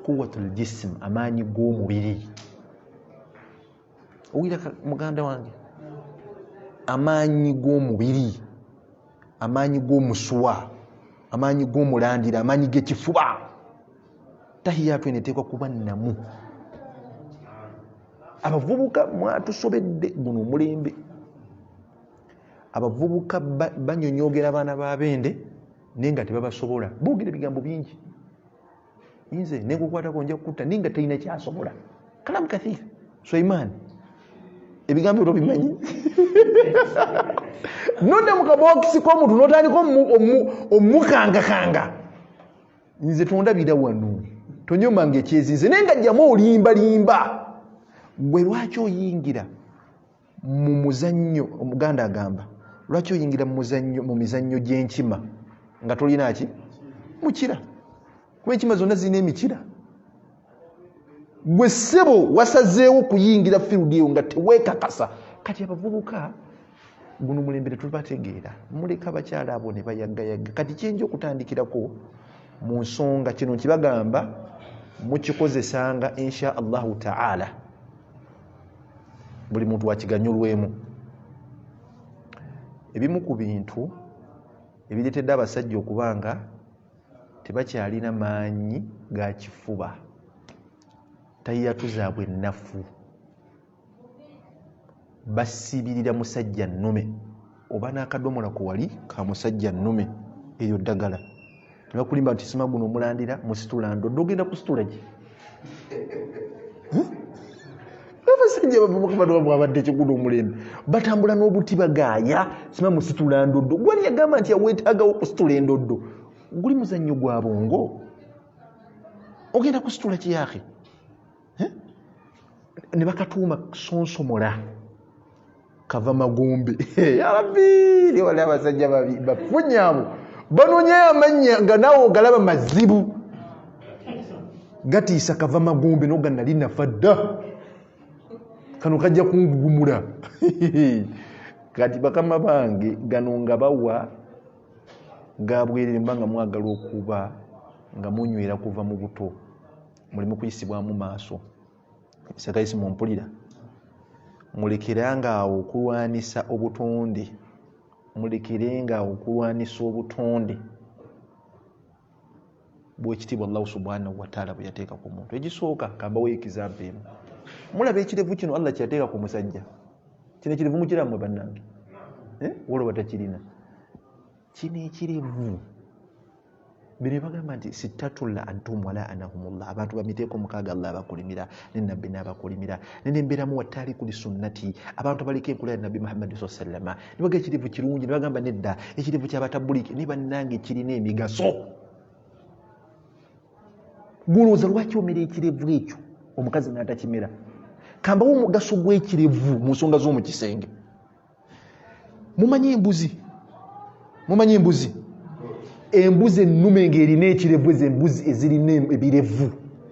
quwwatul jism amaanyi g'omubiri owulira muganda wange amaanyi g'omubiri amaanyi g'omusuwa amaanyi g'omulandira amaanyi g'ekifuba tahiyatu eneteekwa kuba namu abavubuka mwatusobedde guno omulembe abavubuka banyonyogera abaana b'abende naye nga tebabasobola boogera ebigambo bingi nze nenkukwatako nja kukutta naye nga talina kyasobola kalamu kathir Sulaiman ebigambo ebyo bimanyi nodda mu kabokisi k'omuntu n'otandika omukangakanga nze tondabira wano tonyomanga ekyezinze naye nga jjamu olimbalimba gwe lwaki oyingira mu muzannyo omuganda agamba lwaki oyingira mu mizannyo gy'enkima nga tolina ki mukira kuba enkima zonna zirina emikira gwe ssebo wasazeewo kuyingira field eyo nga teweekakasa kati abavubuka guno mulembe tetubategeera muleka abakyala abo ne bayaggayaga kati kyenja okutandikirako mu nsonga kino nkibagamba mukikozesanga insha allahu taala buli muntu wakiganyulwemu ebimu ku bintu ebireetedde abasajja okubanga tebakyalina maanyi ga kifuba tayatu zaabwe ennafu basibirira musajja nnume oba n'akadomola ku wali ka musajja nnume eyo ddagala nebakulimba nti sima guno omulandira musitula ndoddo ogenda kusitula ki abasajja bwabadde ekiguno omulembe batambula n'obuti bagaaya sima musitula ndoddo gwali yagamba nti aweetaagawo kusitula endoddo guli muzannyo gwa bongo ogenda kusitula kiyake ne bakatuuma sonsomola kava magombe yarabi wali abasajja bafunyamu banonyayo amannya nga naawe ogalaba mazibu gatiisa kava magombe noga nali nafa dda kano kajja kungugumula kati bakama bange gano nga bawa gabwerere mbanga mwagala okuba nga munywera kuva mu buto mulimu kuyisibwamu maaso sakaisi mumpulira mulekeranga awo okulwanisa obutonde mulekerenga awo okulwanisa obutonde bwekitiibwa allahu subhanahu wataala bwe yateeka ku muntu egisooka kambawo ekizampa emu mulaba ekirevu kino allah kyateeka ku musajja kino ekirevu mukirammwe bannange woloba takirina kino ekirevu bino bagamba nti sittatulla antum wala anahumullah abantu bamiteeko mukaaga allah abakolimira nenabbi n'abakolimira nenembeeramu wattaali kuli sunnati abantu abaliko enkola ya nabbi muhammadi sa sallama nibaga ekirevu kirungi nibagamba nedda ekirevu kyabatabbuliki ne bannange kirina emigaso gwolowooza lwaki omera ekirevu ekyo omukazi n'atakimera kambawo omugaso gw'ekirevu mu nsonga z'omukisenge mumanyi embuzi embuzi ennume ng'erina ekirevu ezo embuzi ezirina ebirevu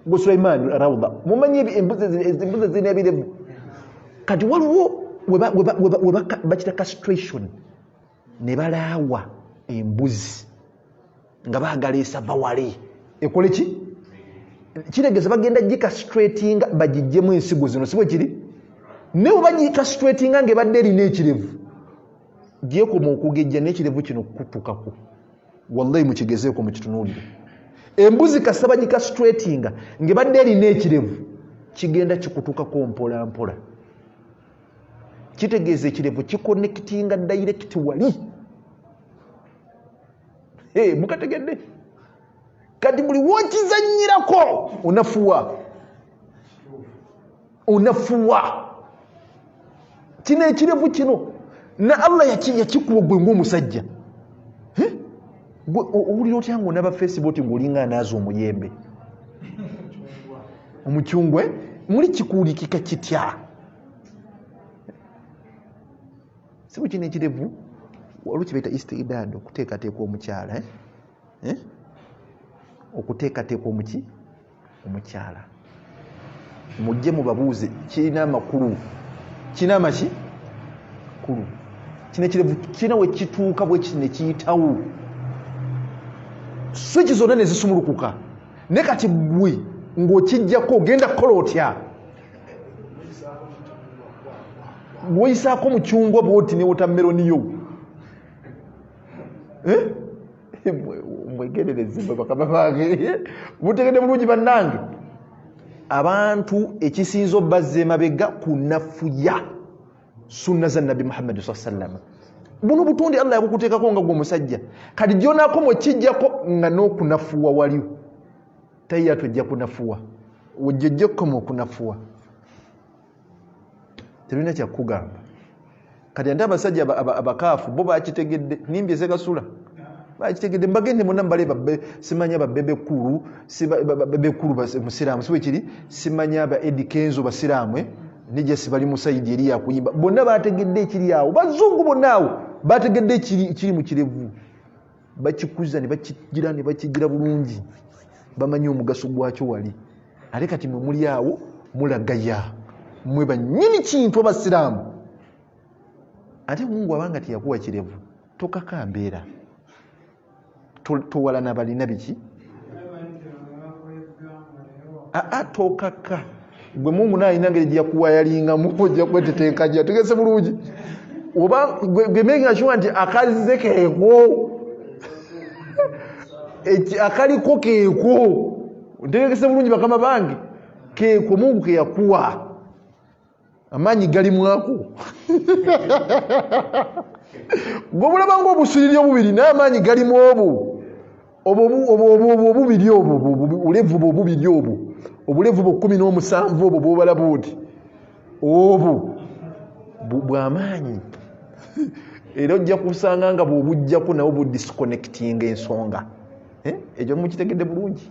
gwe Sulaiman rawda mumanyi embuzi ezirina ebirevu kati waliwo bakita castration ne balaawa embuzi nga baagala esava wale ekole ki kiregeza bagenda gikastratinga bagijjemu ensigo zino sibwe kiri naye oba gikastratinga ng'ebadde erina ekirevu gyekoma okugejja n'ekirevu kino kutukako wallahi mukigezeeko mukitunuulire embuzi kasaba gikastratinga ng'ebadde erina ekirevu kigenda kikutukako mpola mpola kitegeeza ekirevu kikonnekitinga direct wali mukategedde kati buli wokizanyirako onafuwa kino ekirevu kino na Allah yakikuwa gwe ng'omusajja owulira otya ng'onaba Facebook ng'olinga anaaza omuyembe omucungwe muli kikuulikika kitya si bwe kino ekirevu waliwo kibaita istidad okuteekateeka omukyala okuteekateeka omukyala mujje mubabuuze kirina amakulu kirina amaki kulu kino ekirevu kirina we kituuka bwe kino ekiyitawo swiki zonna ne zisumulukuka ne kati gwe ng'okijjako ogenda kukola otya weyisaako omucungwa bwoti ne wotameroniyo mwegerereze bakama bange mutegedde bulungi bannange abantu ekisinza obbazza emabega kunafuya sunna za nabbi Muhammad sallam buno butonde Allah yabukuteekako nga gwe omusajja kati gyonaako mwekijjako nga n'okunafuwa waliwo tayya tojja kunafuwa wejjejjekkomu okunafuwa terina kyakugamba kati ate abasajja abakaafu bo bakitegedde nimbi ezegasula bakitegedde mbagende muna mbale simanya babebekulu musiraamu siwe kiri simanya ba Eddie Kenzo basiraamu nije sibali musaidi eri yakuyimba bonna bategedde ekiri awo bazungu bonna awo bategedde ekiri mu kirevu bakikuza ne bakigira bulungi bamanyi omugaso gwakyo wali ate kati mwe muli awo mulagaya mwe bannyini kintu abasiraamu ate Mungu abanga teyakuwa kirevu tokakambeera towalana balina biki tokaka gwe Mungu naalina ngeri gyakuwa yalingamu ojja kwetetenkajja tegese bulungi oba gwe making sure nti akazize keeko akaliko keeko ntegese bulungi bakama bange keeko Mungu keyakuwa amaanyi gali mwako gobulaba ng'obusiriri obubiri naye amaanyi galimu obubiri obwo obulevu bwo obubiri obwo obulevu bwo 17 obwo bw'obalaba oti obwo bw'amaanyi era ojja kusanga nga bw'obujjako nawo budisconnecting ensonga ekyo mukitegedde bulungi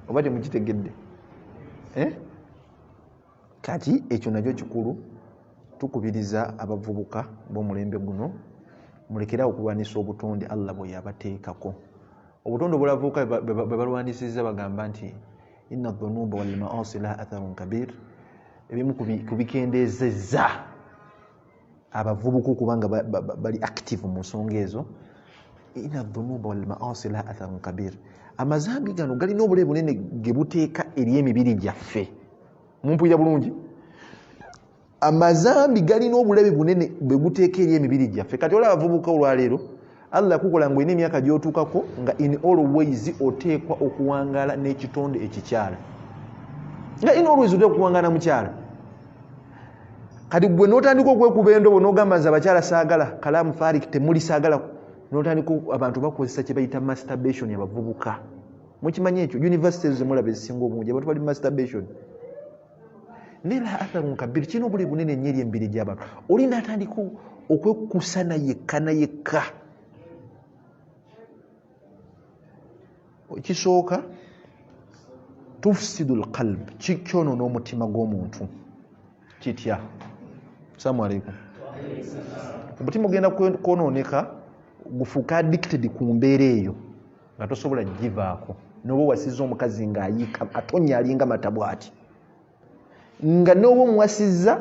oba temukitegedde kati ekyo nakyo kikulu tukubiriza abavubuka b'omulembe guno mulekerawo okulwanisa obutonde Allah bwe yabateekako obutonde obulavubuka bwe balwanisiza bagamba nti inna dhunuba wal maasi la atharun kabir ebimu kubikendezeza abavubuka okubanga bali active mu nsonga ezo inna dhunuba wal maasi la atharun kabir amazambi gano galina obule bunene ge buteeka eri emibiri gyaffe mumpulira bulungi amazambi galina obulabe bunene bwe buteeka eri emibiri gyaffe kati olaba abavubuka olwaleero Allah kukola ng'olina emyaka gy'otuukako nga in all ways oteekwa okuwangaala n'ekitonde ekikyala nga in always oteekwa okuwangaala mukyala kati gwe n'otandika okwekuba endobo n'ogamba nze abakyala saagala kalaamu farik temuli saagala n'otandika abantu bakozesa kye bayita masturbation abavubuka mukimanyi ekyo universities zemulaba ezisinga obungi abantu bali masturbation nela atharun kabir kino obule bunene nnyo eri embiri gy'abantu olinda atandika okwekusa nayekka ekisooka tufsidu lqalb kikyonoona omutima gw'omuntu kitya salamu alaikum omutima ogenda kwonooneka gufuuka addicted ku mbeera eyo nga tosobola givaako noba owasiza omukazi ng'ayiika atonya alinga matabwati nga n'oba omuwasizza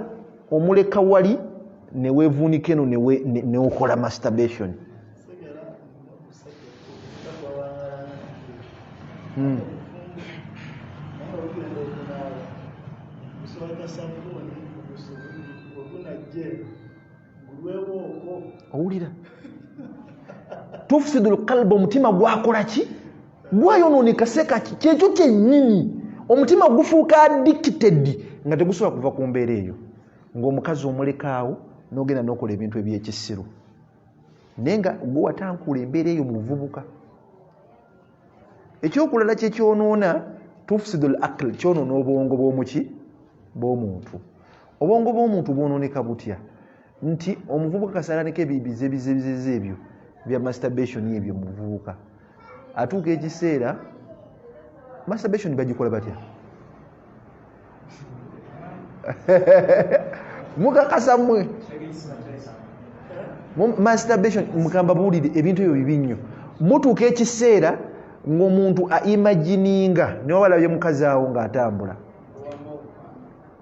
omuleka wali neweevuunika eno neokola masturbation owulira tufsidu lqalba omutima gwakola ki gwayonooneka sekaki kyekyo kyennyini omutima gufuuka addicted nga tegusobola kuva ku mbeera eyo ng'omukazi omulekaawo n'ogenda n'okola ebintu ebyekisiru nenga gwe watankula embeera eyo mu buvubuka. Ekyokulala kyekyonoona tufsidul aql, kyonoona obwongo bw'omuntu. Obwongo bw'omuntu bwonooneka butya? Nti omuvubuka kasalaniko ebibize ebyo bya masturbation ebyo mu buvubuka, atuuka ekiseera masturbation bagikola batya? Mukakasa mmwe masturbation mukamba buulire ebintu ebyo bibi nnyo. Mutuuka ekiseera ng'omuntu aimagininga ne wawalabye mukazi awo ng'atambula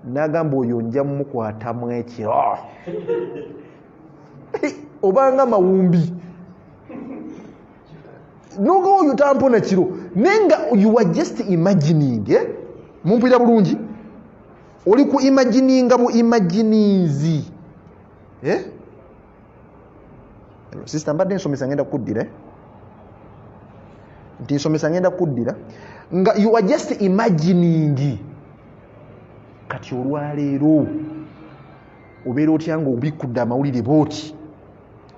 n'agamba oyo nja mumukwatamu ekiro obanga mawumbi noga oyo tampona kiro nenga you are just imagining mumpira bulungi oli ku imagininga bu imaginizi sister mbadde nsomesa ngenda kuddira nti nsomesa ngenda kuddira nga you are just imagining. Kati olwaleero obeera otya nga obikudde amawulire booti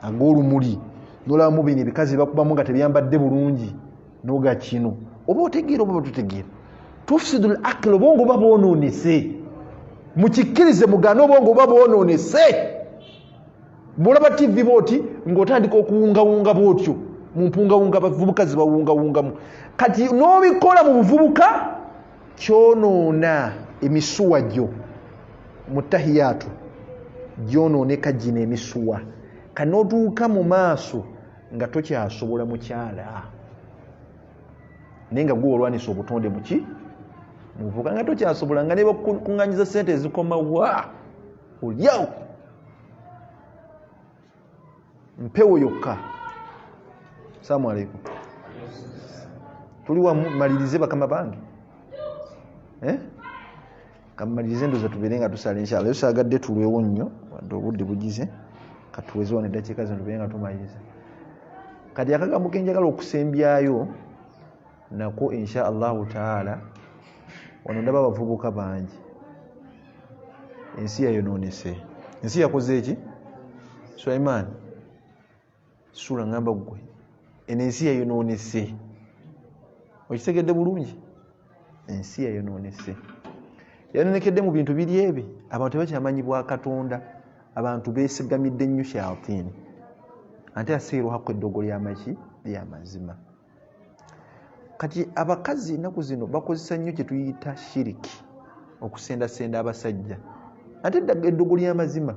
ag'olumuli nolabamu bino ebikazi bakubamu nga tebyambadde bulungi noga kino oba otegeera oba tutegeera tufsidul aql, obwongo buba bwonoonese. Mukikkirize mugaane obwongo buba bwonoonese. Bwolaba TV booti ng'otandika okuwungawunga bootyo mumpungawunga bavubuka zibawungawungamu. Kati n'obikola mu buvubuka kyonoona emisuwa gyo mutahiyatu gyonooneka gino emisuwa kanootuuka mu maaso nga tokyasobola mukyala naye nga gwe olwanisa obutonde muki muvubuka nga tokyasobola nga ne bakuŋŋanyiza ssente ezikoma wa olyawo mpewo yokka. Assalamu alaikum. Tuli wamu malirize bakama bange kamalirize ndoza tubeere nga tusala inshallah. Yosaagadde tulwewo nnyo wadde obudde bugize katuweze wano eddakiika zino tubeere nga tumaliriza. Kati akagambo ke njagala okusembyayo nako insha Allahu taala wano ndaba abavubuka bangi. Ensi yayonoonese. Ensi yakoze eki? Sulaiman sula ngamba gwe eno ensi yayonoonese. Okitegedde bulungi? Ensi yayonoonese. Yayononekedde mu bintu biri ebi abantu tebakyamanyi bwa Katonda. Abantu beesigamidde nnyo shayaatini ate asiiru hakku eddogo ly'amaki ly'amazima. Kati abakazi ennaku zino bakozesa nnyo kye tuyita shiriki okusendasenda abasajja ate eddogo ly'amazima.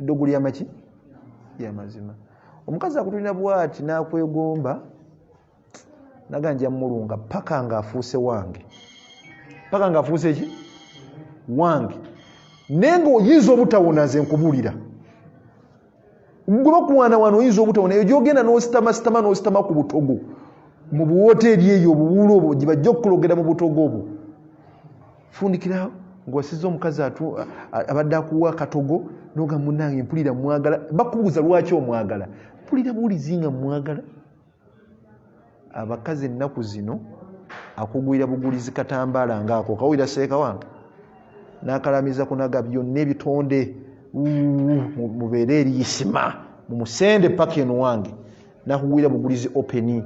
Eddogo ly'amaki ly'amazima. Omukazi akutulina bw'ati n'akwegomba naganja mulunga paka nga afuuse wange. Paka nga afuuse ki? Wange. Nenga oyinza obutawona nze nkubulira. Gwe bakuwaana wano oyinza obutawona eyo gyogenda n'ositama n'ositama ku butogo mu buwoteeri eyo obuwulo obwo gye bajja okukulogera mu butogo obwo. Fundikira ng'osiza omukazi abadde akuwa akatogo noga munnange mpulira mwagala. Bakubuuza lwaki omwagala. Mpulira buulizi nga mwagala. Abakazi ennaku zino akugwira bugulizi katambaala ngaako kawulira seeka wange n'akalamiza kunaga byonna ebitonde mubeere eriyisima mumusende paka eno wange n'akugwira bugulizi openi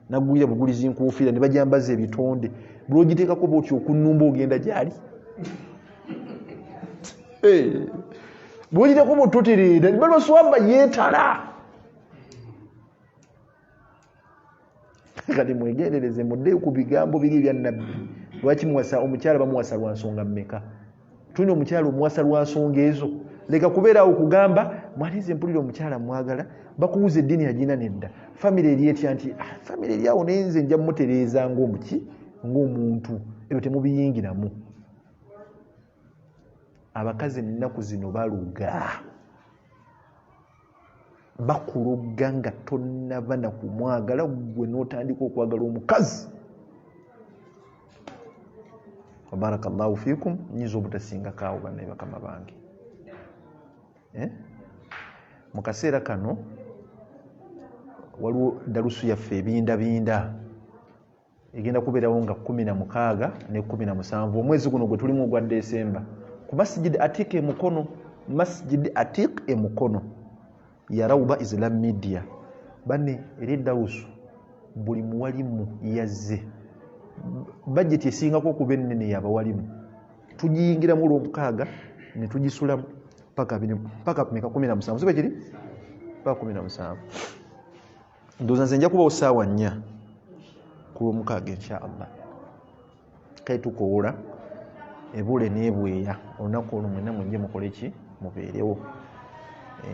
n'akugwira bugulizi nkuufiira ne bajambaza ebitonde bulogiteekako bwoti okunnumba ogenda gyali bwogiteko bwototereera ne baloswamba yeetala. Kati mwegendereze mudde ku bigambo biri bya Nabbi. Lwaki muwasa omukyala bamuwasa lwa nsonga mmeka? Tulina omukyala omuwasa lwa nsonga ezo. Leka kubeera awo kugamba mwalize mpulira omukyala mwagala bakubuza eddiini yagina nedda. Family eri etya nti family eri awo nenze nja mutereeza ng'omuki ng'omuntu ebyo temubiyingiramu. Abakazi ennaku zino baluga. Bakuloga nga tonnaba na kumwagala gwe n'otandika okwagala omukazi. Barakallahu fikum. Nyiza obutasinga kaawo bannaye bakama bange. Mu kaseera kano waliwo dalusu yaffe ebindabinda egenda kubeerawo nga 16 ne 17 omwezi guno gwe tulimu ogwa Desemba ku Masjid Atiq e Mukono. Masjid Atiq e Mukono ya Rawba Islam Media banne eridawusu buli muwalimu yazze budget esingako kuba ennene yabawalimu tugiyingira mu Lwomukaaga ne tugisula paka 17 sibe kiri paka 17 ndoza nze nja kubawo ssaawa 4 ku Lwomukaaga inshallah kale tukowola ebule n'ebweya olunaku olwo mwenna mwenje mukole ki mubeerewo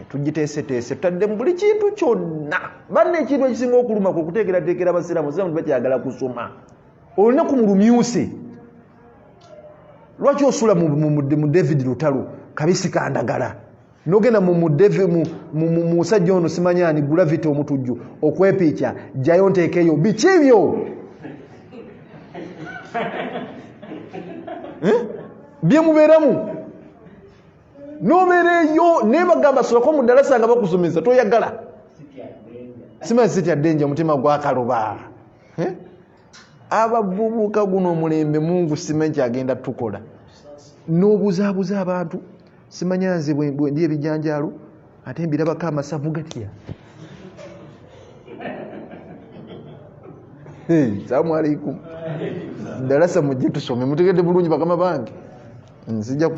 tugiteeseteese tutadde mu buli kintu kyonna banne ekintu ekisinga okuluma kwe kuteekerateekera abasiraamu siraamu bakyagala kusoma olunaku mu lumyuse lwaki osula mu David Lutalo kabisi kandagala nogenda mu musajja ono simanyani Gravity omutujju okwepiica jayo nteekeyo biki byo byemubeeramu nobeereyo nebagamba solako mu ddalasa nga bakusomesa toyagala simanyi sitya ddenja omutima gwakaluba abavubuka guno omulembe Mungu simanyi kyagenda tukola n'obuzaabuza abantu simanya nze bwendi ebijanjaalo ate mbirabako amasavu gatya salaamu alaikum ddalasa mujje tusome mutegedde bulungi bakama bange nzija